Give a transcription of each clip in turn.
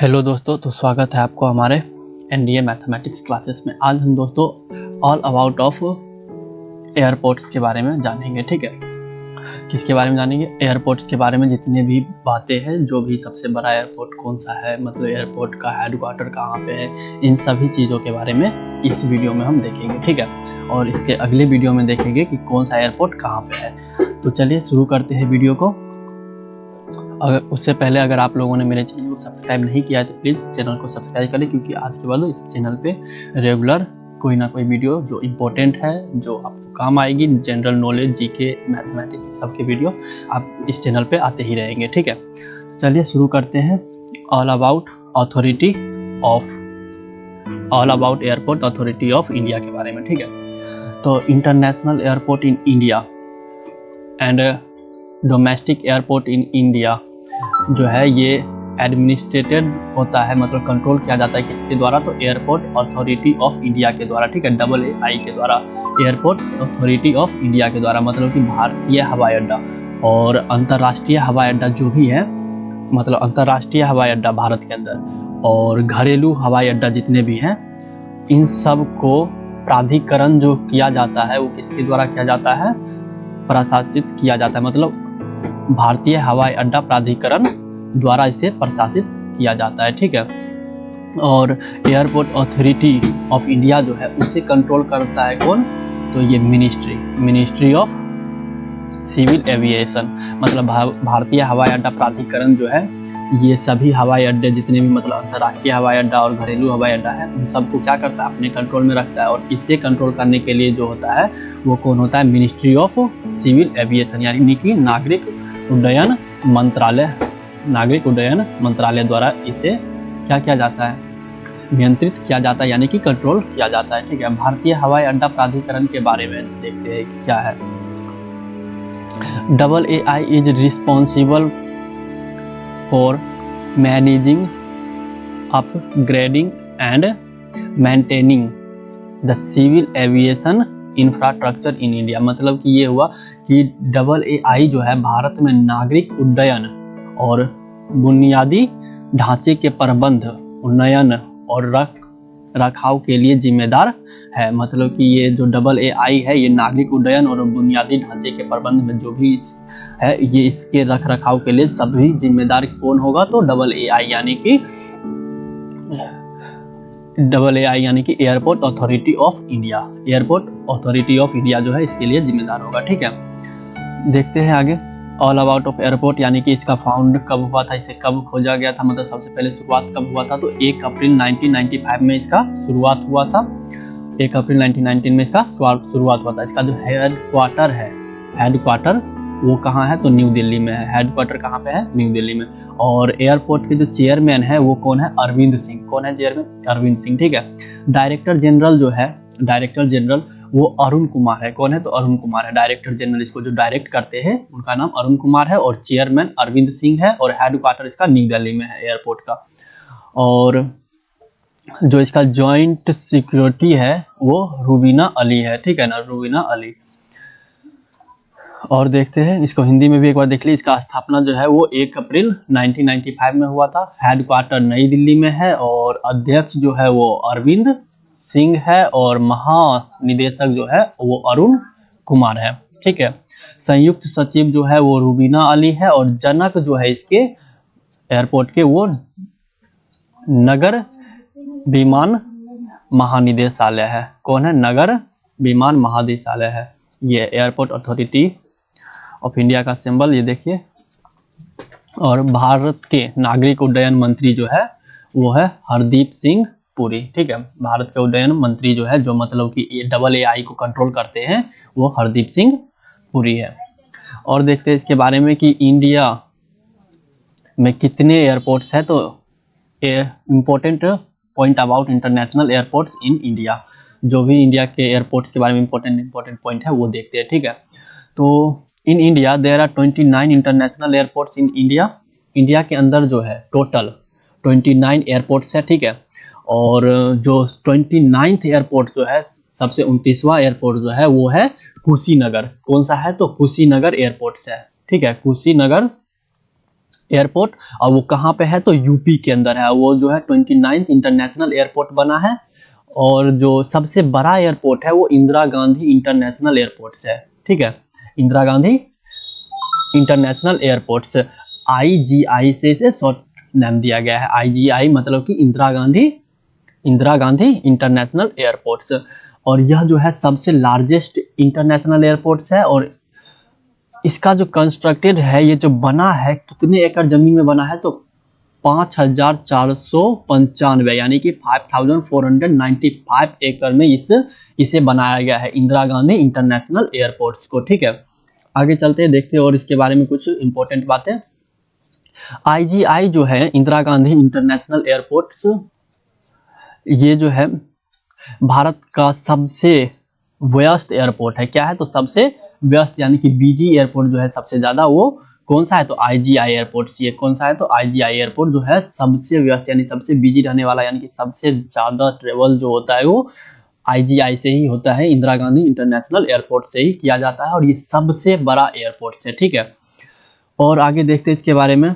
Hello दोस्तों, तो स्वागत है आपको हमारे एनडीए मैथमेटिक्स क्लासेस में। आज हम दोस्तों ऑल अबाउट ऑफ एयरपोर्ट्स के बारे में जानेंगे। ठीक है, किसके बारे में जानेंगे? एयरपोर्ट्स के बारे में जितने भी बातें हैं, जो भी सबसे बड़ा एयरपोर्ट कौन सा है, मतलब एयरपोर्ट का हेडक्वार्टर कहाँ पे है, इन सभी चीज़ों के बारे में इस वीडियो में हम देखेंगे। ठीक है, और इसके अगले वीडियो में देखेंगे कि कौन सा एयरपोर्ट कहाँ पे है। तो चलिए शुरू करते हैं वीडियो को। उससे पहले अगर आप लोगों ने मेरे चैनल को सब्सक्राइब नहीं किया है तो प्लीज़ चैनल को सब्सक्राइब करें, क्योंकि आज के बाद इस चैनल पे रेगुलर कोई ना कोई वीडियो जो इम्पोर्टेंट है, जो आपको काम आएगी, जनरल नॉलेज, जीके, मैथमेटिक्स सबके वीडियो आप इस चैनल पे आते ही रहेंगे। ठीक है, चलिए शुरू करते हैं। All about airport authority of India के बारे में। ठीक है, तो international airport in India and domestic airport in India जो है ये एडमिनिस्ट्रेटेड होता है, मतलब कंट्रोल किया जाता है किसके द्वारा? तो एयरपोर्ट अथॉरिटी ऑफ इंडिया के द्वारा। ठीक है, AAI के द्वारा, एयरपोर्ट अथॉरिटी ऑफ इंडिया के द्वारा, मतलब कि भारतीय हवाई अड्डा और अंतर्राष्ट्रीय हवाई अड्डा जो भी है, मतलब अंतर्राष्ट्रीय हवाई अड्डा भारत के अंदर और घरेलू हवाई अड्डा जितने भी हैं, इन सब को प्राधिकरण जो किया जाता है वो किसके द्वारा किया जाता है? प्रशासित किया जाता है, मतलब भारतीय हवाई अड्डा प्राधिकरण द्वारा इसे प्रशासित किया जाता है। ठीक है, और एयरपोर्ट अथॉरिटी ऑफ इंडिया जो है उसे कंट्रोल करता है कौन? तो ये मिनिस्ट्री ऑफ सिविल एविएशन, मतलब भारतीय हवाई अड्डा प्राधिकरण जो है ये सभी हवाई अड्डे जितने भी, मतलब अंतर्राष्ट्रीय हवाई अड्डा और घरेलू हवाई अड्डा है, उन सबको क्या करता है? अपने कंट्रोल में रखता है। और इसे कंट्रोल करने के लिए जो होता है वो कौन होता है? मिनिस्ट्री ऑफ सिविल एविएशन, यानी कि नागरिक उड्डयन मंत्रालय द्वारा इसे क्या किया जाता है? नियंत्रित किया जाता है, यानी कि कंट्रोल किया जाता है। ठीक है, भारतीय हवाई अड्डा प्राधिकरण के बारे में देखते हैं क्या है। AAI is responsible for managing, upgrading and maintaining the civil aviation infrastructure in India. मतलब कि ये हुआ कि AAI जो है भारत में नागरिक उड्डयन और बुनियादी ढांचे के प्रबंध, उन्नयन और रखाव के लिए जिम्मेदार है। मतलब कि ये जो AAI है ये नागरिक उड्डयन और बुनियादी ढांचे के प्रबंध में जो भी है, ये इसके रख रखाव के लिए सभी जिम्मेदार कौन होगा? तो AAI यानी कि airport authority of India. Airport authority of India जो है इसके लिए जिम्मेदार होगा। ठीक है, देखते हैं आगे। ऑल अबाउट ऑफ एयरपोर्ट, यानी कि इसका फाउंड कब हुआ था, इसे कब खोजा गया था, मतलब सबसे पहले शुरुआत कब हुआ था? तो 1 अप्रैल 1995 में इसका शुरुआत हुआ था। 1 अप्रैल 1919 में इसका शुरुआत हुआ था। इसका जो हेडक्वार्टर वो कहाँ है? तो न्यू दिल्ली में है। हेडक्वार्टर कहाँ पे है? न्यू दिल्ली में। और एयरपोर्ट के जो चेयरमैन है वो कौन है? अरविंद सिंह। कौन है चेयरमैन? अरविंद सिंह। ठीक है, डायरेक्टर जनरल वो अरुण कुमार है। कौन है? तो अरुण कुमार है डायरेक्टर जनरल। इसको जो डायरेक्ट करते हैं उनका नाम अरुण कुमार है और चेयरमैन अरविंद सिंह है और हेडक्वार्टर इसका न्यू दिल्ली में है एयरपोर्ट का। और जो इसका जॉइंट सिक्योरिटी है वो रुबीना अली है। ठीक है ना, रुबीना अली। और देखते हैं इसको हिंदी में भी एक बार देख लीजिए। इसका स्थापना जो है वो 1 अप्रैल 1995 में हुआ था। हेडक्वार्टर नई दिल्ली में है और अध्यक्ष जो है वो अरविंद सिंह है और महानिदेशक जो है वो अरुण कुमार है। ठीक है, संयुक्त सचिव जो है वो रुबीना अली है और जनक जो है इसके एयरपोर्ट के वो नगर विमान महानिदेशालय है। कौन है? नगर विमान महानिदेशालय है। ये एयरपोर्ट अथॉरिटी ऑफ इंडिया का सिंबल ये देखिए। और भारत के नागरिक उड्डयन मंत्री जो है वो है हरदीप सिंह पुरी। ठीक है, भारत के उड्डयन मंत्री जो है, जो मतलब कि AAI को कंट्रोल करते हैं, वो हरदीप सिंह पुरी है। और देखते हैं इसके बारे में कि इंडिया में कितने एयरपोर्ट्स है। तो important point about international airports in India, जो भी इंडिया के एयरपोर्ट्स के बारे में इम्पोर्टेंट पॉइंट है वो देखते हैं। ठीक है, तो in India there are 29 international airports in India. India के अंदर जो है टोटल 29 एयरपोर्ट्स है। ठीक है, और जो 29th एयरपोर्ट जो है, सबसे 29वां एयरपोर्ट जो है वो है कुशीनगर। कौन सा है? तो कुशीनगर एयरपोर्ट है। ठीक है, कुशीनगर एयरपोर्ट, और वो कहाँ पे है तो यूपी के अंदर है। वो जो है 29th इंटरनेशनल एयरपोर्ट बना है, और जो सबसे बड़ा एयरपोर्ट है वो इंदिरा गांधी इंटरनेशनल एयरपोर्ट है। ठीक है, Indira Gandhi international airport, IGI से इसे शॉर्ट नाम दिया गया है। IGI मतलब कि इंदिरा गांधी इंटरनेशनल एयरपोर्ट्स। और यह जो है सबसे लार्जेस्ट इंटरनेशनल एयरपोर्ट्स है, और इसका जो कंस्ट्रक्टेड है, ये जो बना है, कितने एकड़ जमीन में बना है तो 5495, यानी कि 5495 एकड़ में इसे बनाया गया है, इंदिरा गांधी इंटरनेशनल एयरपोर्ट्स को। ठीक है, आगे चलते हैं, देखते हैं और इसके बारे में कुछ इंपॉर्टेंट बातें। IGI जो है इंदिरा गांधी इंटरनेशनल एयरपोर्ट्स, ये जो है भारत का सबसे व्यस्त एयरपोर्ट है। क्या है तो सबसे व्यस्त, यानी कि बिजी एयरपोर्ट जो है सबसे ज्यादा, वो कौन सा है तो IGI एयरपोर्ट। ये कौन सा है तो IGI एयरपोर्ट जो है सबसे व्यस्त, यानी सबसे बिजी रहने वाला, यानी कि सबसे ज्यादा ट्रेवल जो होता है वो IGI से ही होता है, इंदिरा गांधी इंटरनेशनल एयरपोर्ट से ही किया जाता है, और ये सबसे बड़ा एयरपोर्ट है। ठीक है, और आगे देखते हैं इसके बारे में।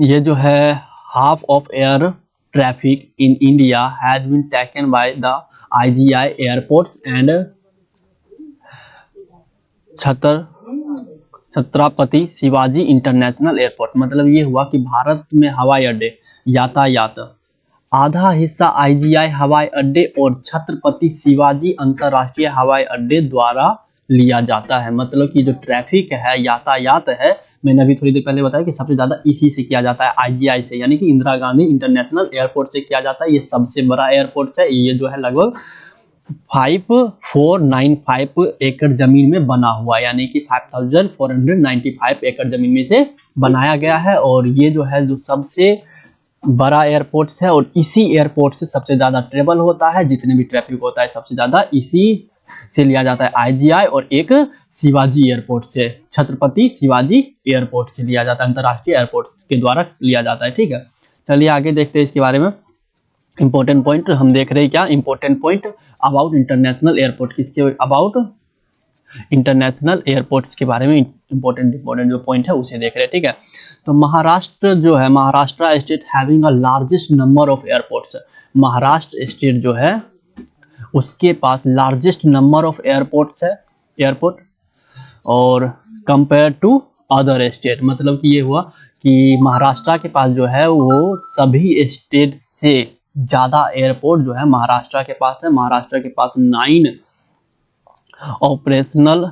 ये जो है half of air traffic in India has been taken by the IGI airports and Chhatrapati Shivaji international airport. मतलब ये हुआ कि भारत में हवाई अड्डे यातायात आधा हिस्सा IGI हवाई अड्डे और छत्रपति शिवाजी अंतरराष्ट्रीय हवाई अड्डे द्वारा लिया जाता है। मतलब कि जो ट्रैफिक है, यातायात है, मैंने अभी थोड़ी देर पहले बताया कि सबसे ज्यादा इसी से किया जाता है, IGI से, यानी कि इंदिरा गांधी इंटरनेशनल एयरपोर्ट से किया जाता है। ये सबसे बड़ा एयरपोर्ट है, ये जो है लगभग 5495 एकड़ जमीन में बना हुआ है, यानी कि 5495 एकड़ जमीन में से बनाया गया है। और ये जो है जो सबसे बड़ा एयरपोर्ट है, और इसी एयरपोर्ट से सबसे ज्यादा ट्रेवल होता है, जितने भी ट्रैफिक होता है सबसे ज्यादा इसी से लिया जाता है, IGI, और एक शिवाजी एयरपोर्ट से, छत्रपति शिवाजी एयरपोर्ट से लिया जाता है, अंतरराष्ट्रीय एयरपोर्ट के द्वारा लिया जाता है। ठीक है, चलिए आगे देखते हैं इसके बारे में। इंपॉर्टेंट पॉइंट हम देख रहे हैं, क्या important point about international airport, किसके अबाउट इंटरनेशनल एयरपोर्ट्स के बारे में इंपॉर्टेंट जो पॉइंट है उसे देख रहे हैं। ठीक है, तो महाराष्ट्र जो है, Maharashtra state having a largest number of airports. Maharashtra state जो है उसके पास लार्जेस्ट नंबर ऑफ एयरपोर्ट्स है, एयरपोर्ट, और कंपेयर टू अदर स्टेट। मतलब कि ये हुआ कि महाराष्ट्र के पास जो है वो सभी स्टेट से ज्यादा एयरपोर्ट जो है महाराष्ट्र के पास है। महाराष्ट्र के पास 9 ऑपरेशनल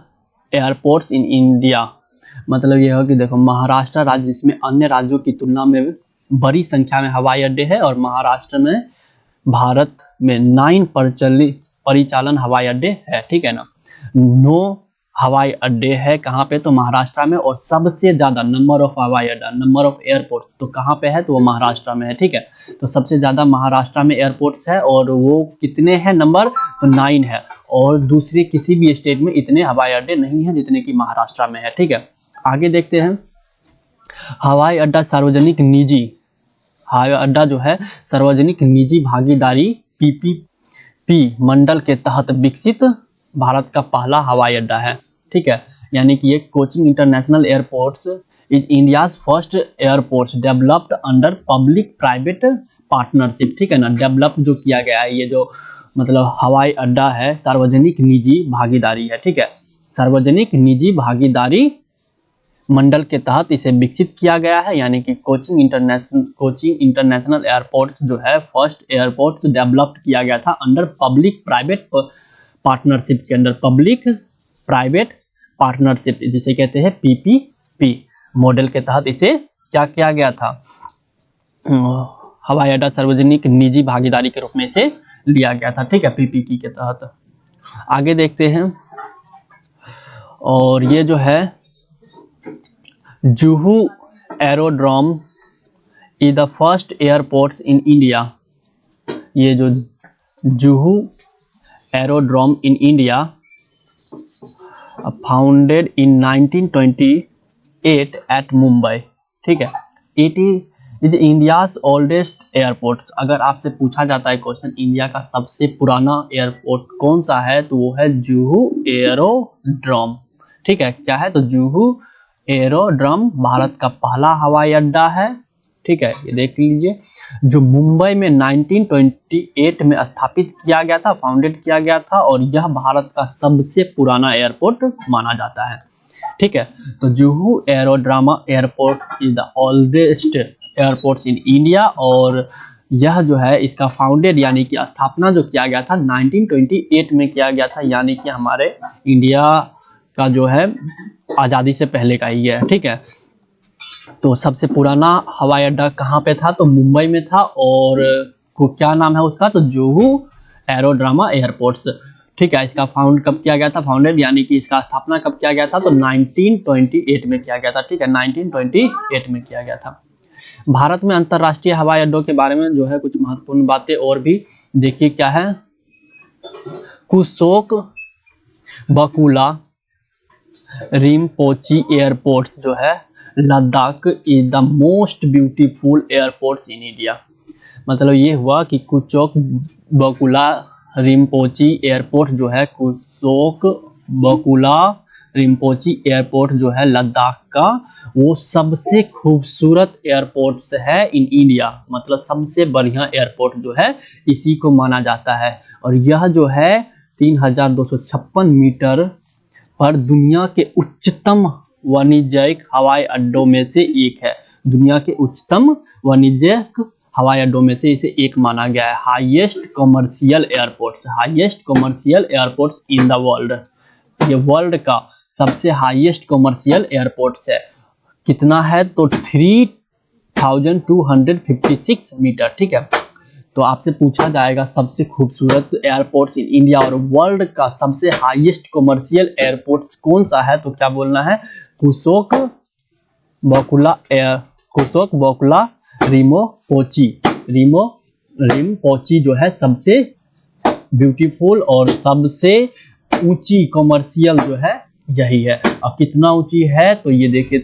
एयरपोर्ट्स इन इंडिया। मतलब यह है कि देखो, महाराष्ट्र राज्य जिसमें अन्य राज्यों की तुलना में बड़ी संख्या में हवाई अड्डे हैं, और महाराष्ट्र में भारत में 9 परिचालन हवाई अड्डे है। ठीक है ना, 9 हवाई अड्डे है कहाँ पे तो महाराष्ट्र में, और सबसे ज्यादा नंबर ऑफ हवाई अड्डा, नंबर ऑफ एयरपोर्ट तो कहाँ पे है तो वो महाराष्ट्र में है। ठीक है, तो सबसे ज्यादा महाराष्ट्र में एयरपोर्ट्स है, और वो कितने हैं नंबर तो 9 है, और दूसरे किसी भी स्टेट में इतने हवाई अड्डे नहीं है जितने कि महाराष्ट्र में है। ठीक है, आगे देखते हैं। हवाई अड्डा सार्वजनिक निजी, हवाई अड्डा जो है सार्वजनिक निजी भागीदारी PPP मंडल के तहत विकसित भारत का पहला हवाई अड्डा है। ठीक है, यानी कि ये coaching international airports is India's first airports developed under public private partnership. ठीक है ना, डेवलप जो किया गया है, ये जो मतलब हवाई अड्डा है सार्वजनिक निजी भागीदारी है। ठीक है, सार्वजनिक निजी भागीदारी मंडल के तहत इसे विकसित किया गया है, यानी कि कोचिंग इंटरनेशनल एयरपोर्ट जो है फर्स्ट एयरपोर्ट डेवलप्ड किया गया था अंडर पब्लिक प्राइवेट पार्टनरशिप के अंदर, पब्लिक प्राइवेट पार्टनरशिप जिसे कहते हैं PPP मॉडल के तहत इसे क्या किया गया था, हवाई अड्डा सार्वजनिक निजी भागीदारी के रूप में इसे लिया गया था। ठीक है, PPP के तहत। आगे देखते हैं, और ये जो है Juhu aerodrome is the first airport in India. ये जो Juhu aerodrome in India founded in 1928 at Mumbai. ठीक है, it is India's oldest airport. अगर आपसे पूछा जाता है क्वेश्चन इंडिया का सबसे पुराना एयरपोर्ट कौन सा है तो वो है जुहू एरोड्रोम। ठीक है, क्या है तो जुहू एरोड्रम भारत का पहला हवाई अड्डा है। ठीक है, ये देख लीजिए, जो मुंबई में 1928 में स्थापित किया गया था, फाउंडेड किया गया था, और यह भारत का सबसे पुराना एयरपोर्ट माना जाता है। ठीक है, तो Juhu aerodrome airport is the oldest airport in India, और यह जो है इसका फाउंडेड यानी कि स्थापना जो किया गया था 1928 में किया गया था, यानी कि हमारे इंडिया का जो है आज़ादी से पहले का ही है। ठीक है, तो सबसे पुराना हवाई अड्डा कहाँ पे था, तो मुंबई में था, और क्या नाम है उसका, तो जुहू एरोड्रामा एयरपोर्ट्स। ठीक है, इसका फाउंड कब किया गया था, फाउंडेड यानी कि इसका स्थापना कब किया गया था, तो 1928 में किया गया था। ठीक है, 1928 में किया गया था। भारत में अंतर्राष्ट्रीय हवाई अड्डों के बारे में जो है कुछ महत्वपूर्ण बातें और भी देखिए क्या है। कुशोक बकुला रिम्पोची एयरपोर्ट्स जो है Ladakh is the most beautiful airports in India. मतलब ये हुआ कि कुशोक बकुला रिम्पोची एयरपोर्ट जो है, कुशोक बकुला रिम्पोची एयरपोर्ट जो है लद्दाख का, वो सबसे खूबसूरत एयरपोर्ट है इन इंडिया। मतलब सबसे बढ़िया एयरपोर्ट जो है इसी को माना जाता है, और यह जो है 3256 मीटर पर दुनिया के उच्चतम वाणिज्यिक हवाई अड्डों में से एक है। दुनिया के उच्चतम वाणिज्यिक हवाई अड्डों में से इसे एक माना गया है। Highest commercial airports, highest commercial airports in the world, ये वर्ल्ड का सबसे हाईएस्ट कमर्शियल एयरपोर्ट्स है। कितना है, तो 3256 मीटर। ठीक है, तो आपसे पूछा जाएगा सबसे खूबसूरत एयरपोर्ट्स इन इंडिया और वर्ल्ड का सबसे हाईएस्ट कमर्शियल एयरपोर्ट कौन सा है, तो क्या बोलना है, कुशोक बकुला रिम्पोची जो है सबसे ब्यूटीफुल और सबसे ऊंची कमर्शियल जो है यही है। अब कितना ऊंची है, तो ये देखिए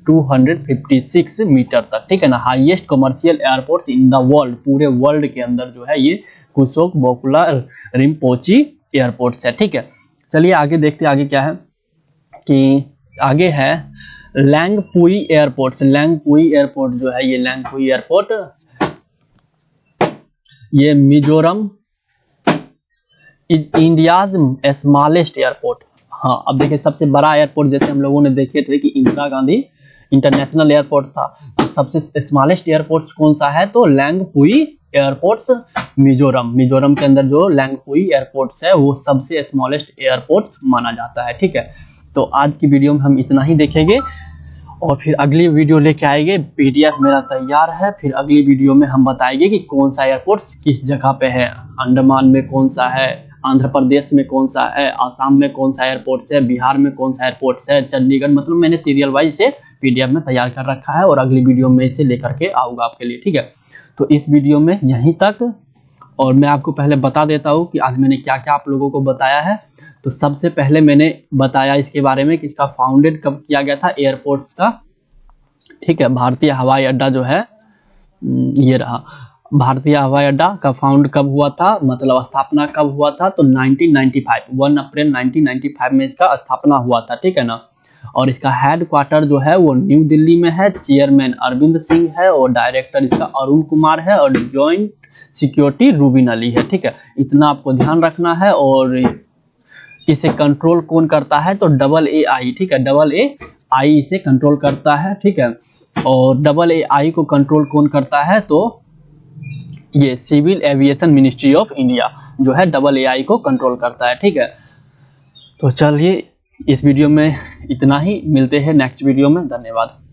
3256 मीटर तक। ठीक है ना, highest commercial airport in the world, पूरे वर्ल्ड के अंदर जो है ये कुशोक बकुला रिम्पोची एयरपोर्ट है। ठीक है, चलिए आगे देखते हैं, आगे क्या है कि आगे है लैंगपुई एयरपोर्ट। लैंगपुई एयरपोर्ट जो है, ये लैंगपुई एयरपोर्ट ये Mizoram is India's smallest airport. हाँ, अब देखिए सबसे बड़ा एयरपोर्ट जैसे हम लोगों ने देखे थे कि इंदिरा गांधी इंटरनेशनल एयरपोर्ट था, तो सबसे स्मॉलेस्ट एयरपोर्ट कौन सा है, तो लैंगपुई एयरपोर्ट्स मिजोरम के अंदर जो लैंगपुई एयरपोर्ट्स है वो सबसे स्मॉलेस्ट एयरपोर्ट माना जाता है। ठीक है, तो आज की वीडियो में हम इतना ही देखेंगे और फिर अगली वीडियो लेके आएंगे। पीडीएफ मेरा तैयार है, फिर अगली वीडियो में हम बताएंगे कि कौन सा एयरपोर्ट किस जगह पे है, अंडमान में कौन सा है, आंध्र प्रदेश में कौन सा है, आसाम में कौन सा एयरपोर्ट है, बिहार में कौन सा एयरपोर्ट है, चंडीगढ़। मतलब मैंने सीरियल वाइज से पीडीएफ में तैयार कर रखा है और अगली वीडियो में इसे लेकर के आऊँगा आपके लिए। ठीक है, तो इस वीडियो में यहीं तक, और मैं आपको पहले बता देता हूँ कि आज मैंने क्या क्या आप लोगों को बताया है। तो सबसे पहले मैंने बताया इसके बारे में कि इसका फाउंडेड कब किया गया था एयरपोर्ट्स का। ठीक है, भारतीय हवाई अड्डा जो है ये रहा, भारतीय हवाई अड्डा का फाउंड कब हुआ था, मतलब स्थापना कब हुआ था, तो 1995 1 अप्रैल 1995 में इसका स्थापना हुआ था। ठीक है ना, और इसका हेडक्वार्टर जो है वो न्यू दिल्ली में है। चेयरमैन अरविंद सिंह है और डायरेक्टर इसका अरुण कुमार है और जॉइंट सिक्योरिटी रूबिन अली है। ठीक है, इतना आपको ध्यान रखना है। और इसे कंट्रोल कौन करता है, तो AAI। ठीक है, AAI इसे कंट्रोल करता है। ठीक है, और AAI को कंट्रोल कौन करता है, तो ये civil aviation ministry of India जो है AAI को कंट्रोल करता है। ठीक है, तो चलिए इस वीडियो में इतना ही, मिलते हैं नेक्स्ट वीडियो में। धन्यवाद।